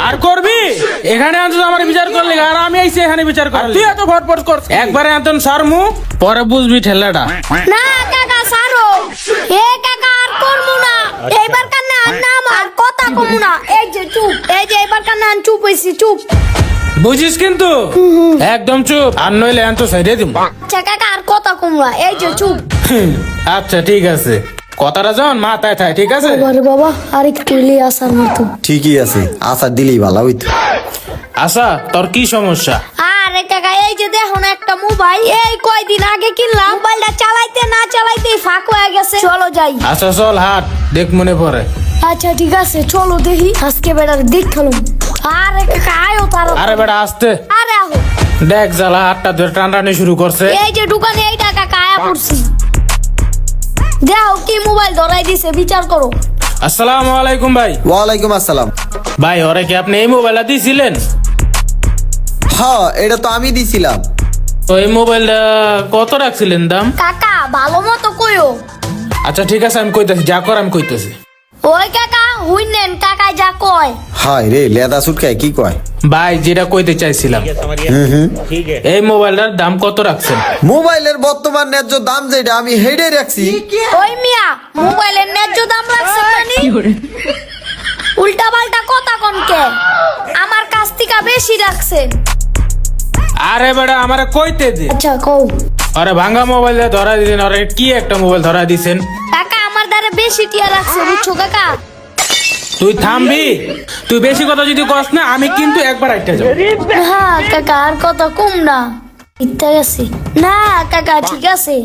আর করবি এখানে আনতো আমার বিচার করলি আর আমি আইছি এখানে বিচার করলি তুই এত ফটফট কর একবারে আনতন সারমু পরে বুঝবি ঠেলাটা না কাকা সারো এ কাকা আর করমু না এইবার কান্না আর না আমার কথা কমু না এই যে চুপ এই যে এইবার কান্না আর চুপ হইছি চুপ বুঝিস কিন্তু একদম চুপ আর নইলে আনতো সাইডে দিম আচ্ছা কাকা আর কথা কমু না এই যে চুপ আচ্ছা ঠিক আছে কথাটা যখন মাথায় থাকে ঠিক আছে আরে বাবা আর একটু ইলি আসার মতো ঠিকই আছে আসার দিলেই ভালো হইতো। আচ্ছা তোর কি সমস্যা আরে কাকা এই যে দেখো না একটা মোবাইল এই কয়দিন আগে কিনলাম মোবাইলটা চালাইতে না চালাইতেই ফাঁক হয়ে গেছে চলো যাই আচ্ছা চল হাট দেখ মনে পড়ে আচ্ছা ঠিক আছে চলো দেখি আজকে বেটার দেখ খেলুম আরে কাকা আয়ো তারা আরে বেটা আসতে আরে আহো দেখ জ্বালা হাটটা ধরে টানটানি শুরু করছে এই যে দোকানে এই টাকা কায়া পড়ছি দেখো কি মোবাইল ধরাই দিছে বিচার করো আসসালামু আলাইকুম ভাই ওয়ালাইকুম আসসালাম। ভাই ওরে কি আপনি এই মোবাইলটা দিয়েছিলেন হ্যাঁ এটা তো আমি দিছিলাম। তো এই মোবাইলটা কত রাখছিলেন দাম কাকা ভালো মতো কইও আচ্ছা ঠিক আছে আমি কইতেছি যা কর আমি কইতেছি ওই কাকা হুইনেন কাকা যা কয় হাই রে লেদা সুটকায় কি কয়? ভাই যেটা কইতে চাইছিলাম এই মোবাইলটার দাম কত রাখছেন মোবাইলের বর্তমান ন্যায্য দাম যেটা আমি হেডে রাখছি। ওই মিয়া মোবাইলের ন্যায্য দাম রাখছেন মানে উল্টা পাল্টা কথা কোনকে আমার কাছ থেকে বেশি রাখছেন আরে বেটা আমারে কইতে দে আচ্ছা কও আরে ভাঙা মোবাইল ধরা দিছেন আরে কি একটা মোবাইল ধরা দিছেন কাকা আমার দ্বারা বেশি টিয়া রাখছে বুঝছো কাকা তুই থামবি তুই বেশি কথা যদি কস না আমি কিন্তু একবার আইটা যাব হ্যাঁ কাকা আর কথা কম না ইত্যা গেছে না কাকা ঠিক আছে